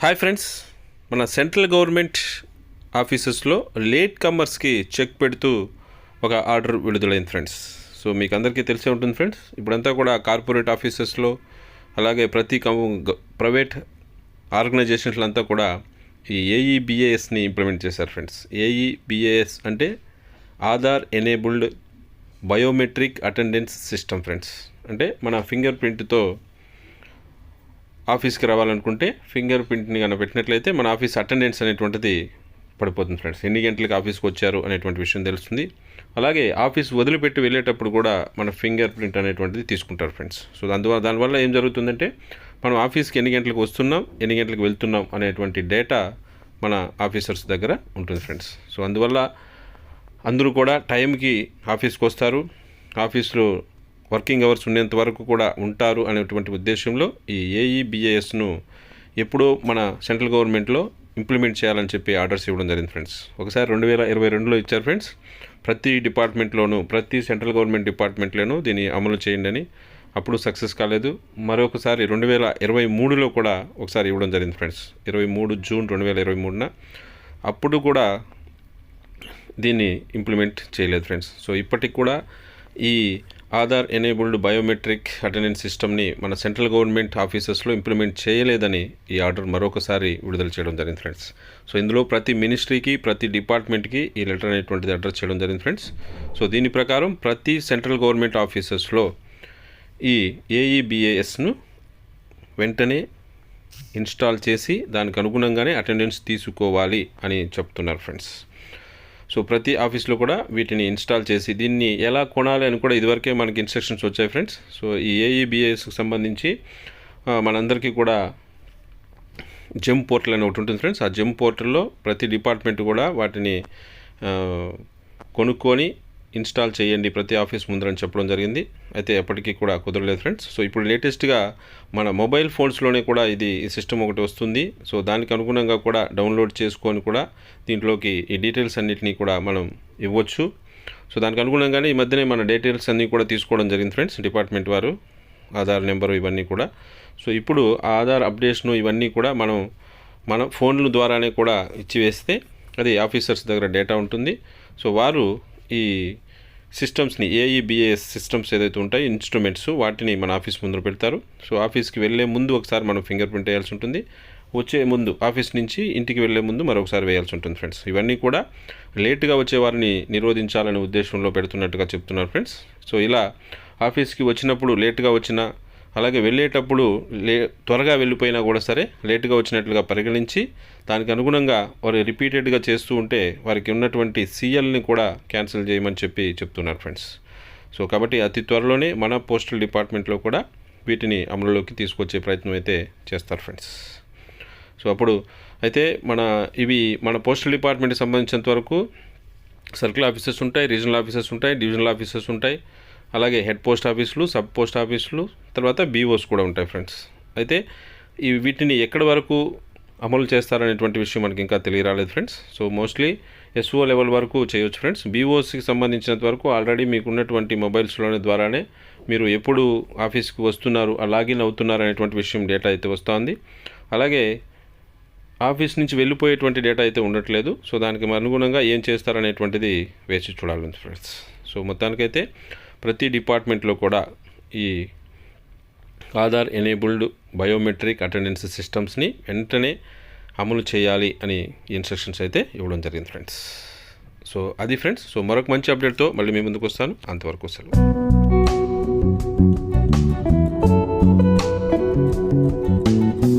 Hi friends, మన central government ఆఫీసెస్లో late కమర్స్కి check పెడుతూ ఒక ఆర్డర్ విడుదలైంది ఫ్రెండ్స్. సో మీకు అందరికీ తెలిసే ఉంటుంది ఫ్రెండ్స్, ఇప్పుడంతా కూడా కార్పొరేట్ ఆఫీసెస్లో అలాగే ప్రతి ప్రైవేట్ ఆర్గనైజేషన్స్లో అంతా కూడా ఈ ఏఈబిఏఎస్ని ఇంప్లిమెంట్ చేశారు ఫ్రెండ్స్. ఏఈబిఏఎస్ అంటే Aadhaar enabled biometric attendance system friends. అంటే మన ఫింగర్ ప్రింట్తో ఆఫీస్కి రావాలనుకుంటే ఫింగర్ ప్రింట్ని కనుక పెట్టినట్లయితే మన ఆఫీస్ అటెండెన్స్ అనేటువంటిది పడిపోతుంది ఫ్రెండ్స్. ఎన్ని గంటలకు ఆఫీస్కి వచ్చారు అనేటువంటి విషయం తెలుస్తుంది. అలాగే ఆఫీస్ వదిలిపెట్టి వెళ్ళేటప్పుడు కూడా మన ఫింగర్ ప్రింట్ అనేటువంటిది తీసుకుంటారు ఫ్రెండ్స్. సో దానివల్ల ఏం జరుగుతుందంటే మనం ఆఫీస్కి ఎన్ని గంటలకు వస్తున్నాం, ఎన్ని గంటలకు వెళ్తున్నాం అనేటువంటి డేటా మన ఆఫీసర్స్ దగ్గర ఉంటుంది ఫ్రెండ్స్. సో అందువల్ల అందరూ కూడా టైంకి ఆఫీస్కి వస్తారు, ఆఫీస్లో వర్కింగ్ అవర్స్ ఉన్నంత వరకు కూడా ఉంటారు అనేటువంటి ఉద్దేశంలో ఈ ఏఈబిఏఎస్ను ఎప్పుడో మన సెంట్రల్ గవర్నమెంట్లో ఇంప్లిమెంట్ చేయాలని చెప్పి ఆర్డర్స్ ఇవ్వడం జరిగింది ఫ్రెండ్స్. ఒకసారి 2022లో ఇచ్చారు ఫ్రెండ్స్. ప్రతి డిపార్ట్మెంట్లోనూ, ప్రతి సెంట్రల్ గవర్నమెంట్ డిపార్ట్మెంట్లోనూ దీన్ని అమలు చేయండి అని. అప్పుడు సక్సెస్ కాలేదు. మరొకసారి 2023లో కూడా ఒకసారి ఇవ్వడం జరిగింది ఫ్రెండ్స్. 23 జూన్ 2023న అప్పుడు కూడా దీన్ని ఇంప్లిమెంట్ చేయలేదు ఫ్రెండ్స్. సో ఇప్పటికి కూడా ఈ ఆధార్ ఎనేబుల్డ్ బయోమెట్రిక్ అటెండెన్స్ సిస్టమ్ని మన సెంట్రల్ గవర్నమెంట్ ఆఫీసెస్లో ఇంప్లిమెంట్ చేయలేదని ఈ ఆర్డర్ మరొకసారి విడుదల చేయడం జరిగింది ఫ్రెండ్స్. సో ఇందులో ప్రతి మినిస్ట్రీకి, ప్రతి డిపార్ట్మెంట్కి ఈ లెటర్ అనేటువంటిది అడ్రస్ చేయడం జరిగింది ఫ్రెండ్స్. సో దీని ప్రకారం ప్రతి సెంట్రల్ గవర్నమెంట్ ఆఫీసెస్లో ఈ ఏఈబిఏఎస్ను వెంటనే ఇన్స్టాల్ చేసి దానికి అనుగుణంగానే అటెండెన్స్ తీసుకోవాలి అని చెప్తున్నారు ఫ్రెండ్స్. సో ప్రతి ఆఫీస్లో కూడా వీటిని ఇన్స్టాల్ చేసి దీన్ని ఎలా కొనాలి అని కూడా ఇదివరకే మనకి ఇన్స్ట్రక్షన్స్ వచ్చాయి ఫ్రెండ్స్. సో ఈ ఏఈబిఏఎస్కి సంబంధించి మనందరికీ కూడా జెమ్ పోర్టల్ అని ఒకటి ఉంటుంది ఫ్రెండ్స్. ఆ జెమ్ పోర్టల్లో ప్రతి డిపార్ట్మెంట్ కూడా వాటిని కొనుక్కొని ఇన్స్టాల్ చేయండి ప్రతి ఆఫీస్ ముందరని చెప్పడం జరిగింది. అయితే ఎప్పటికీ కూడా కుదరలేదు ఫ్రెండ్స్. సో ఇప్పుడు లేటెస్ట్గా మన మొబైల్ ఫోన్స్లోనే కూడా ఈ సిస్టమ్ ఒకటి వస్తుంది. సో దానికి అనుగుణంగా కూడా డౌన్లోడ్ చేసుకొని కూడా దీంట్లోకి ఈ డీటెయిల్స్ అన్నిటినీ కూడా మనం ఇవ్వచ్చు. సో దానికి అనుగుణంగానే ఈ మధ్యనే మన డీటెయిల్స్ అన్నీ కూడా తీసుకోవడం జరిగింది ఫ్రెండ్స్, డిపార్ట్మెంట్ వారు, ఆధార్ నెంబరు ఇవన్నీ కూడా. సో ఇప్పుడు ఆధార్ అప్డేషను ఇవన్నీ కూడా మన ఫోన్ల ద్వారానే కూడా ఇచ్చి వేస్తే అది ఆఫీసర్స్ దగ్గర డేటా ఉంటుంది. సో వారు ఈ సిస్టమ్స్ని, ఏఈబిఏఎస్ సిస్టమ్స్ ఏదైతే ఉంటాయో ఇన్స్ట్రుమెంట్స్, వాటిని మన ఆఫీస్ ముందు పెడతారు. సో ఆఫీస్కి వెళ్ళే ముందు ఒకసారి మనం ఫింగర్ ప్రింట్ వేయాల్సి ఉంటుంది, వచ్చే ముందు ఆఫీస్ నుంచి ఇంటికి వెళ్ళే ముందు మరొకసారి వేయాల్సి ఉంటుంది ఫ్రెండ్స్. ఇవన్నీ కూడా లేట్గా వచ్చే వారిని నిరోధించాలనే ఉద్దేశంలో పెడుతున్నట్టుగా చెప్తున్నారు ఫ్రెండ్స్. సో ఇలా ఆఫీస్కి వచ్చినప్పుడు లేట్గా వచ్చినా, అలాగే వెళ్ళేటప్పుడు త్వరగా వెళ్ళిపోయినా కూడా సరే లేట్గా వచ్చినట్లుగా పరిగణించి దానికి అనుగుణంగా వారు రిపీటెడ్గా చేస్తూ ఉంటే వారికి ఉన్నటువంటి సిఎల్ని కూడా క్యాన్సిల్ చేయమని చెప్తున్నారు ఫ్రెండ్స్. సో కాబట్టి అతి త్వరలోనే మన పోస్టల్ డిపార్ట్మెంట్లో కూడా వీటిని అమలులోకి తీసుకొచ్చే ప్రయత్నం అయితే చేస్తారు ఫ్రెండ్స్. సో అప్పుడు అయితే మన పోస్టల్ డిపార్ట్మెంట్కి సంబంధించినంత వరకు సర్కిల్ ఆఫీసెస్ ఉంటాయి, రీజనల్ ఆఫీసెస్ ఉంటాయి, డివిజనల్ ఆఫీసెస్ ఉంటాయి, అలాగే హెడ్ పోస్ట్ ఆఫీసులు, సబ్ పోస్ట్ ఆఫీసులు, తర్వాత బీఓస్ కూడా ఉంటాయి ఫ్రెండ్స్. అయితే వీటిని ఎక్కడి వరకు అమలు చేస్తారనేటువంటి విషయం మనకి ఇంకా తెలియరాలేదు friends. So mostly SO level వరకు చేయొచ్చు ఫ్రెండ్స్. బీఓస్కి సంబంధించినంత వరకు ఆల్రెడీ మీకు ఉన్నటువంటి మొబైల్స్లోని ద్వారానే మీరు ఎప్పుడు ఆఫీస్కి వస్తున్నారు, లాగిన్ అవుతున్నారు అనేటువంటి విషయం డేటా అయితే వస్తుంది. అలాగే ఆఫీస్ నుంచి వెళ్ళిపోయేటువంటి డేటా అయితే ఉండట్లేదు. సో దానికి అనుగుణంగా ఏం చేస్తారనేటువంటిది వేచి చూడాలి ఫ్రెండ్స్. సో మొత్తానికైతే ప్రతి డిపార్ట్మెంట్లో కూడా ఈ ఆధార్ ఎనేబుల్డ్ బయోమెట్రిక్ అటెండెన్స్ సిస్టమ్స్ని వెంటనే అమలు చేయాలి అని ఇన్స్ట్రక్షన్స్ అయితే ఇవ్వడం జరిగింది ఫ్రెండ్స్. సో అది ఫ్రెండ్స్. సో మరొక మంచి అప్డేట్తో మళ్ళీ మీ ముందుకు వస్తాను. అంతవరకు సెలవు.